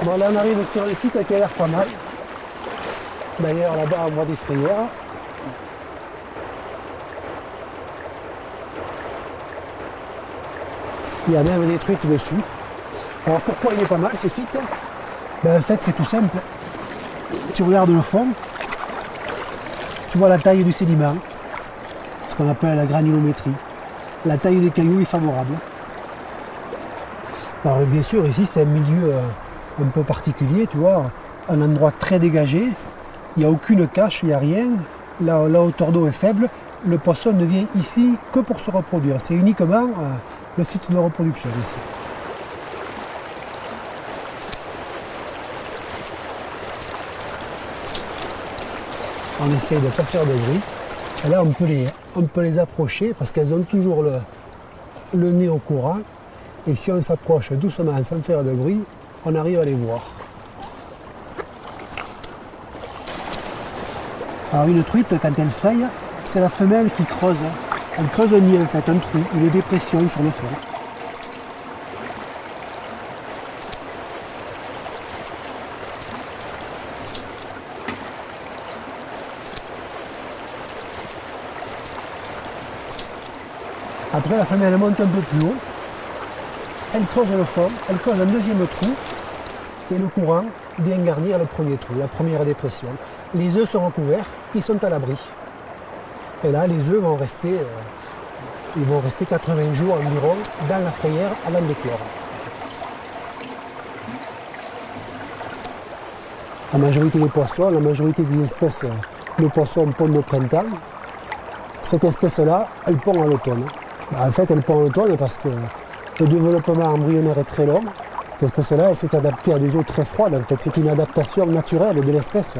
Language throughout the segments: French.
Bon, là on arrive sur le site qui a l'air pas mal. D'ailleurs là-bas on voit des frayères. Il y a même des trucs dessus. Alors pourquoi il est pas mal ce site? En fait c'est tout simple. Tu regardes le fond, tu vois la taille du sédiment, ce qu'on appelle la granulométrie. La taille des cailloux est favorable. Alors bien sûr ici c'est un milieu un peu particulier, tu vois, un endroit très dégagé, il n'y a aucune cache, il n'y a rien, la hauteur d'eau est faible, le poisson ne vient ici que pour se reproduire, c'est uniquement le site de reproduction ici. On essaye de ne pas faire de bruit, et là on peut les approcher parce qu'elles ont toujours le nez au courant, et si on s'approche doucement sans faire de bruit, on arrive à les voir. Alors une truite, quand elle fraye, c'est la femelle qui creuse. Elle creuse un nid en fait, un trou, une dépression sur le fond. Après la femelle monte un peu plus haut, elle creuse le fond, elle creuse un deuxième trou, et le courant vient garnir le premier trou, la première dépression. Les œufs sont recouverts, ils sont à l'abri. Et là, les œufs vont rester, 80 jours environ dans la frayère avant d'éclore. La majorité des poissons, la majorité des espèces de poissons pondent au printemps. Cette espèce-là, elle pond à l'automne. En fait, elle pond à l'automne parce que le développement embryonnaire est très long. Cette espèce-là, elle s'est adaptée à des eaux très froides. En fait, c'est une adaptation naturelle de l'espèce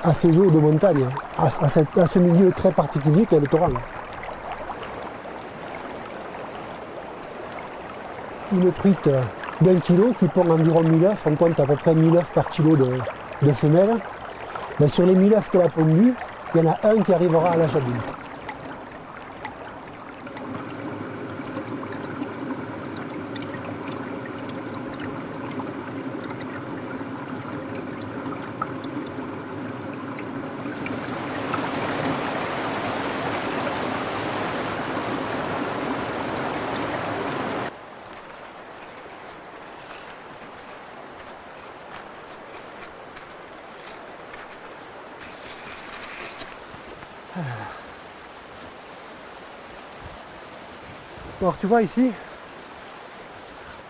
à ces eaux de montagne, à ce milieu très particulier qu'est le torrent. Une truite d'1 kilo qui pond environ 1000 œufs, on compte à peu près 1000 œufs par kilo de femelle. Mais sur les 1000 œufs qu'elle a pondus, il y en a un qui arrivera à l'âge adulte. Alors tu vois ici,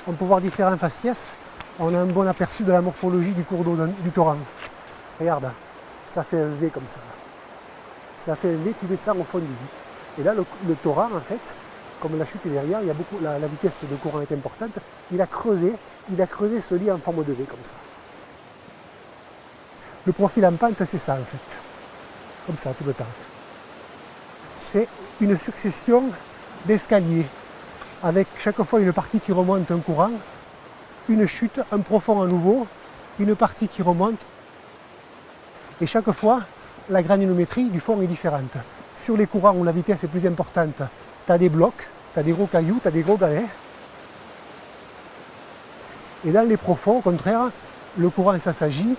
on peut voir différents faciès. On a un bon aperçu de la morphologie du cours d'eau du torrent. Regarde, ça fait un V comme ça. Ça fait un V qui descend au fond du lit. Et là, le torrent, en fait, comme la chute est derrière, il y a beaucoup, la vitesse de courant est importante. Il a creusé ce lit en forme de V comme ça. Le profil en pente, c'est ça en fait. Comme ça tout le temps. C'est une succession d'escaliers, avec chaque fois une partie qui remonte un courant, une chute, un profond à nouveau, une partie qui remonte, et chaque fois la granulométrie du fond est différente. Sur les courants où la vitesse est plus importante, tu as des blocs, tu as des gros cailloux, tu as des gros galets, et dans les profonds, au contraire, le courant s'assagit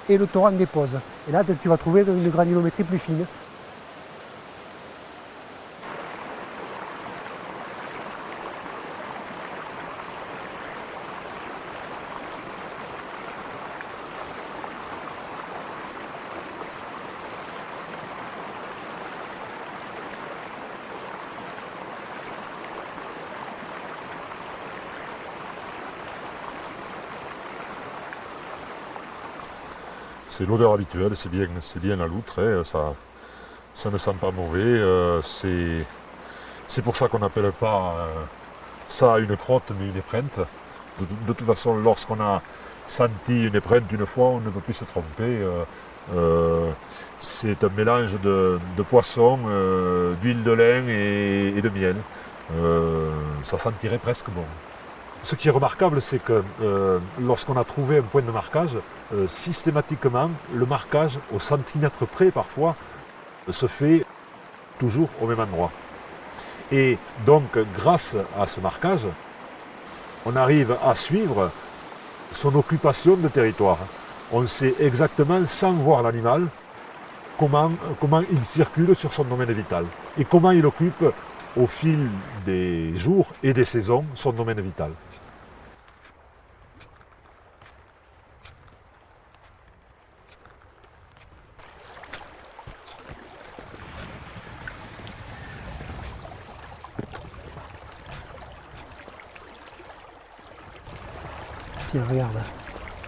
et le torrent dépose. Et là, tu vas trouver une granulométrie plus fine. C'est l'odeur habituelle, c'est bien la loutre, hein, ça ne sent pas mauvais. C'est pour ça qu'on n'appelle pas ça une crotte mais une épreinte. De toute façon, lorsqu'on a senti une épreinte une fois, on ne peut plus se tromper. C'est un mélange de poisson, d'huile de lin et de miel. Ça sentirait presque bon. Ce qui est remarquable, c'est que lorsqu'on a trouvé un point de marquage, systématiquement, le marquage au centimètre près parfois se fait toujours au même endroit. Et donc, grâce à ce marquage, on arrive à suivre son occupation de territoire. On sait exactement, sans voir l'animal, comment il circule sur son domaine vital et comment il occupe au fil des jours et des saisons son domaine vital. Tiens, regarde,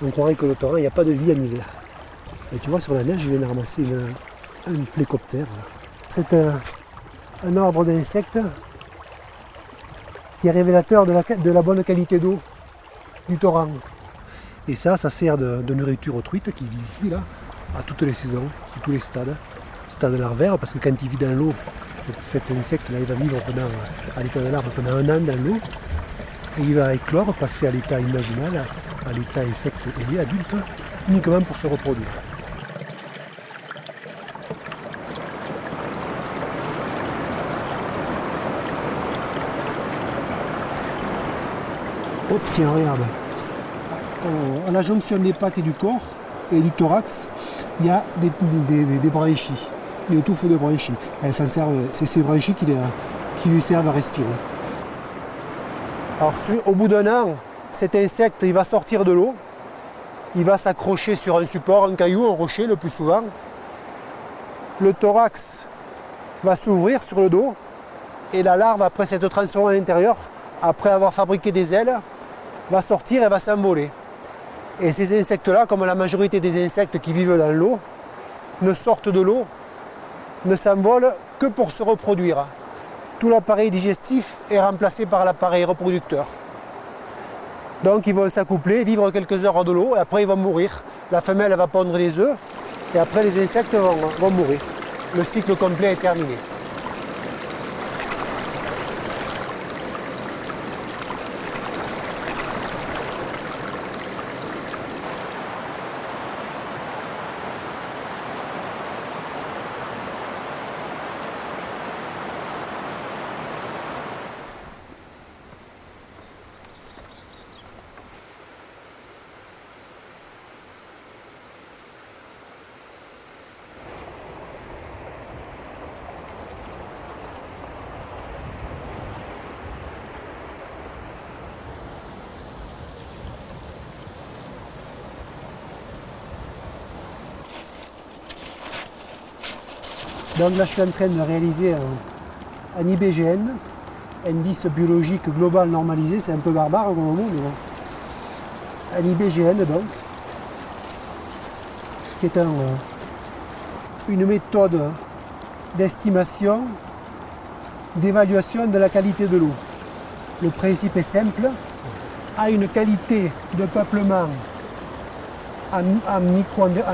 on croirait que le torrent, il n'y a pas de vie en hiver. Et tu vois, sur la neige, je viens de ramasser un plécoptère. C'est un ordre d'insectes qui est révélateur de la bonne qualité d'eau du torrent. Et ça sert de nourriture aux truites qui vivent ici, là, à toutes les saisons, sur tous les stades. Stade larvaire, parce que quand il vit dans l'eau, cet insecte-là, il va vivre à l'état de larve pendant 1 an dans l'eau. Et il va éclore, passer à l'état imaginal, à l'état insecte ailé adulte, uniquement pour se reproduire. Oh tiens, regarde. À la jonction des pattes et du corps et du thorax, il y a des branchies, des touffes de branchies. C'est ces branchies qui lui servent à respirer. Alors, au bout d'1 an, cet insecte il va sortir de l'eau, il va s'accrocher sur un support, un caillou, un rocher le plus souvent. Le thorax va s'ouvrir sur le dos et la larve, après s'être transformée à l'intérieur, après avoir fabriqué des ailes, va sortir et va s'envoler. Et ces insectes-là, comme la majorité des insectes qui vivent dans l'eau, ne sortent de l'eau, ne s'envolent que pour se reproduire. Tout l'appareil digestif est remplacé par l'appareil reproducteur. Donc ils vont s'accoupler, vivre quelques heures de l'eau et après ils vont mourir. La femelle va pondre les œufs et après les insectes vont mourir. Le cycle complet est terminé. Donc là je suis en train de réaliser un IBGN, indice biologique global normalisé, c'est un peu barbare comme mot, mais bon. Un IBGN donc, qui est une méthode d'estimation, d'évaluation de la qualité de l'eau. Le principe est simple, à une qualité de peuplement en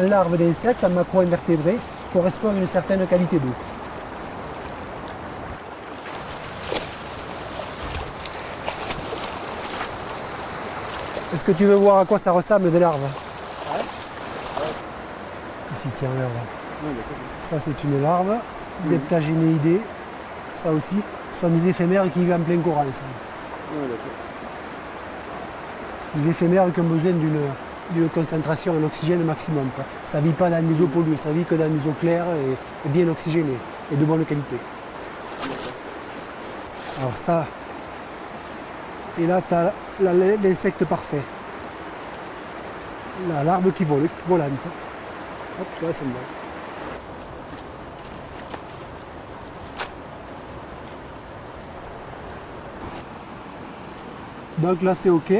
larves d'insectes, en macro-invertébrés, correspond à une certaine qualité d'eau. Est-ce que tu veux voir à quoi ça ressemble des larves? Ouais. Ici, tiens, regarde. Ça, c'est une larve, d'Heptagénéidés. Ça aussi, ce sont des éphémères qui vivent en plein coral. Ça. Des éphémères qui ont besoin d'une concentration en oxygène maximum. Quoi. Ça ne vit pas dans des eaux polluées, ça vit que dans des eaux claires et bien oxygénées et de bonne qualité. Alors ça, et là tu as l'insecte parfait. La larve qui vole, volante. Hop, tu vois, c'est bon. Donc là c'est OK.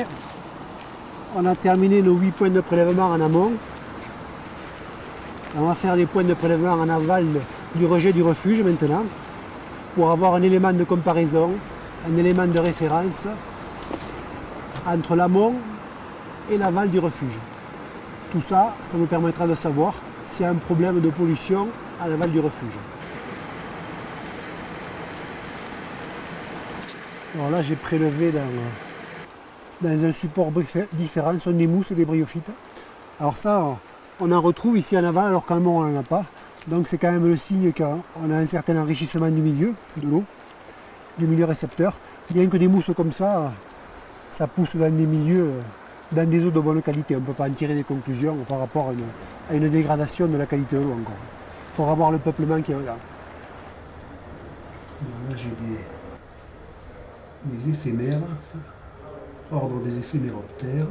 On a terminé nos 8 points de prélèvement en amont. On va faire des points de prélèvement en aval du rejet du refuge maintenant pour avoir un élément de comparaison, un élément de référence entre l'amont et l'aval du refuge. Tout ça, ça nous permettra de savoir s'il y a un problème de pollution à l'aval du refuge. Alors là, j'ai prélevé dans un support différent, ce sont des mousses et des bryophytes. Alors ça, on en retrouve ici en aval, alors qu'en amont, on n'en a pas. Donc c'est quand même le signe qu'on a un certain enrichissement du milieu, de l'eau, du milieu récepteur. Bien que des mousses comme ça pousse dans des milieux dans des eaux de bonne qualité. On ne peut pas en tirer des conclusions par rapport à une dégradation de la qualité de l'eau encore. Il faudra voir le peuplement qui est là. Là j'ai des éphémères, ordre des éphéméroptères.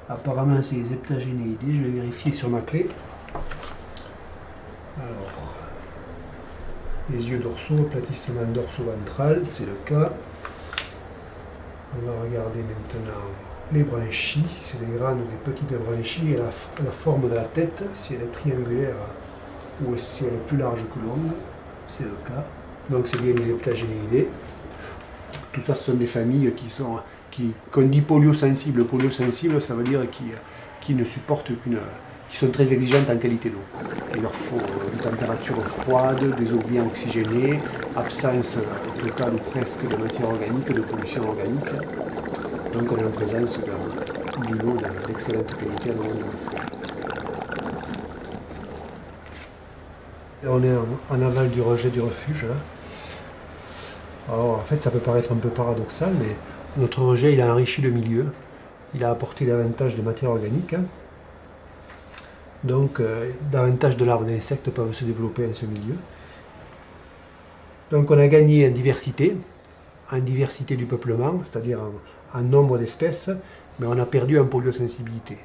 Apparemment c'est les heptagénéidés, je vais vérifier sur ma clé. Alors, les yeux dorsaux, aplatissement dorso-ventral, c'est le cas. On va regarder maintenant les branchies, si c'est des grandes ou des petites branchies, et la forme de la tête, si elle est triangulaire ou si elle est plus large que longue, c'est le cas. Donc c'est bien les heptagénéidés. Tout ça, ce sont des familles qu'on dit poliosensibles. Poliosensibles, ça veut dire qui ne supportent qui sont très exigeantes en qualité d'eau. Il leur faut une température froide, des eaux bien oxygénées, absence totale ou presque de matière organique, de pollution organique. Donc on est en présence d'une eau d'excellente qualité à moment de refuge. On est en aval du rejet du refuge. Là. Alors en fait ça peut paraître un peu paradoxal, mais notre rejet il a enrichi le milieu, il a apporté davantage de matière organique. Donc davantage de larves d'insectes peuvent se développer dans ce milieu. Donc on a gagné en diversité du peuplement, c'est-à-dire en nombre d'espèces, mais on a perdu en poliosensibilité.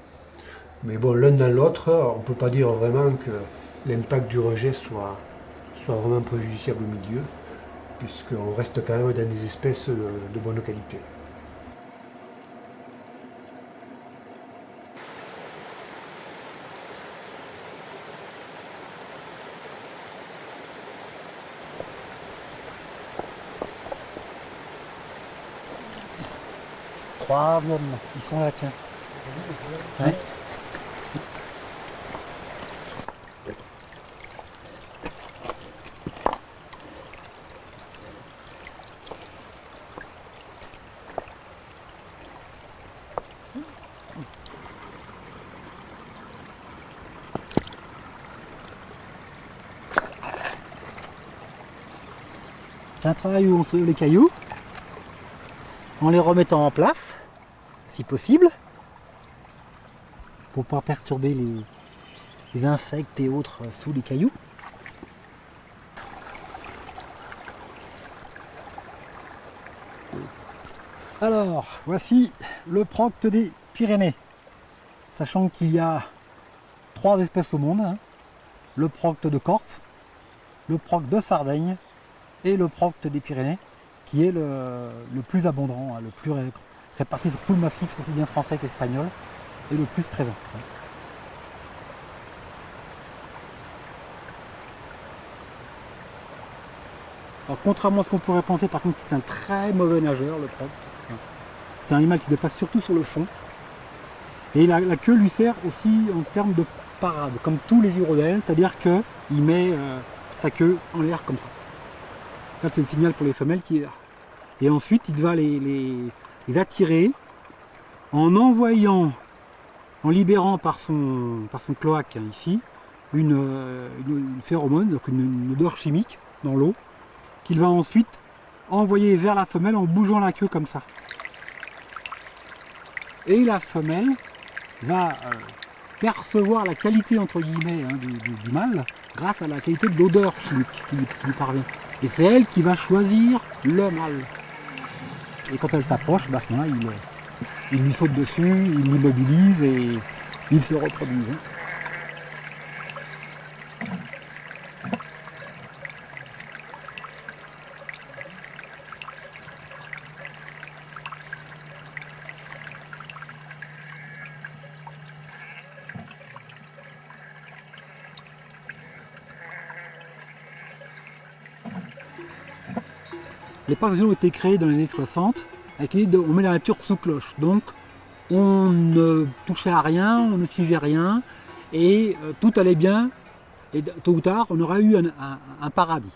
Mais bon, l'un dans l'autre, on ne peut pas dire vraiment que l'impact du rejet soit vraiment préjudiciable au milieu, puisqu'on reste quand même dans des espèces de bonne qualité. Troisième, ils sont là, tiens. Ouais. C'est un travail où on soulève les cailloux en les remettant en place, si possible, pour ne pas perturber les insectes et autres sous les cailloux. Alors, voici le procte des Pyrénées. Sachant qu'il y a 3 espèces au monde, hein. Le procte de Corse, le procte de Sardaigne et le procte des Pyrénées, qui est le plus abondant, hein, le plus réparti sur tout le massif, aussi bien français qu'espagnol, et le plus présent. Alors, contrairement à ce qu'on pourrait penser, par contre, c'est un très mauvais nageur, le procte. C'est un animal qui dépasse surtout sur le fond. Et la queue lui sert aussi en termes de parade, comme tous les urodèles, c'est-à-dire qu'il met sa queue en l'air comme ça. Ça, c'est le signal pour les femelles qui est là. Et ensuite, il va les attirer en libérant par son cloaque, hein, ici, une phéromone, donc une odeur chimique dans l'eau, qu'il va ensuite envoyer vers la femelle en bougeant la queue comme ça. Et la femelle va percevoir la qualité, entre guillemets, hein, du mâle grâce à la qualité de l'odeur chimique qui lui parvient. Et c'est elle qui va choisir le mâle. Et quand elle s'approche, à ce moment-là, il lui saute dessus, il l'immobilise et il se reproduit. Hein. Les parcs zoologiques ont été créés dans les années 60 avec l'idée on met la nature sous cloche. Donc on ne touchait à rien, on ne suivait rien et tout allait bien et tôt ou tard on aura eu un paradis.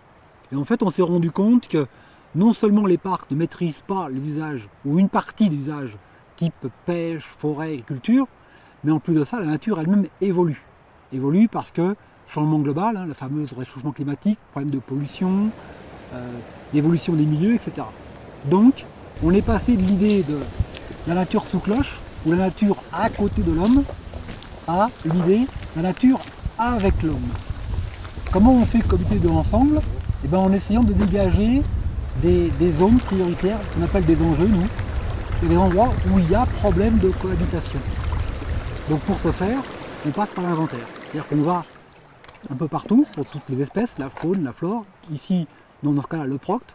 Et en fait on s'est rendu compte que non seulement les parcs ne maîtrisent pas les usages ou une partie des usages type pêche, forêt, agriculture, mais en plus de ça la nature elle-même évolue. Évolue parce que changement global, hein, le fameux réchauffement climatique, problème de pollution, l'évolution des milieux, etc. Donc, on est passé de l'idée de la nature sous cloche où la nature à côté de l'homme, à l'idée la nature avec l'homme. Comment on fait cohabiter de l'ensemble? Eh bien, en essayant de dégager des zones prioritaires, qu'on appelle des enjeux, nous, et des endroits où il y a problème de cohabitation. Donc pour ce faire, on passe par l'inventaire. C'est-à-dire qu'on va un peu partout, pour toutes les espèces, la faune, la flore, ici, dans ce cas-là, le procte,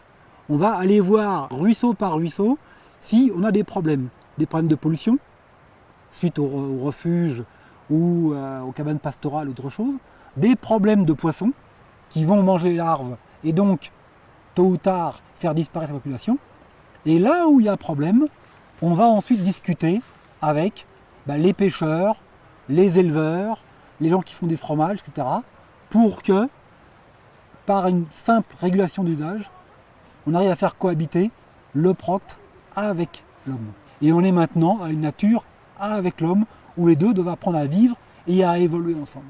on va aller voir ruisseau par ruisseau si on a des problèmes de pollution, suite au refuge ou aux cabanes pastorales ou autre chose, des problèmes de poissons qui vont manger les larves et donc, tôt ou tard, faire disparaître la population. Et là où il y a problème, on va ensuite discuter avec les pêcheurs, les éleveurs, les gens qui font des fromages, etc. pour que, par une simple régulation d'usage, on arrive à faire cohabiter le procte avec l'homme. Et on est maintenant à une nature avec l'homme, où les deux doivent apprendre à vivre et à évoluer ensemble.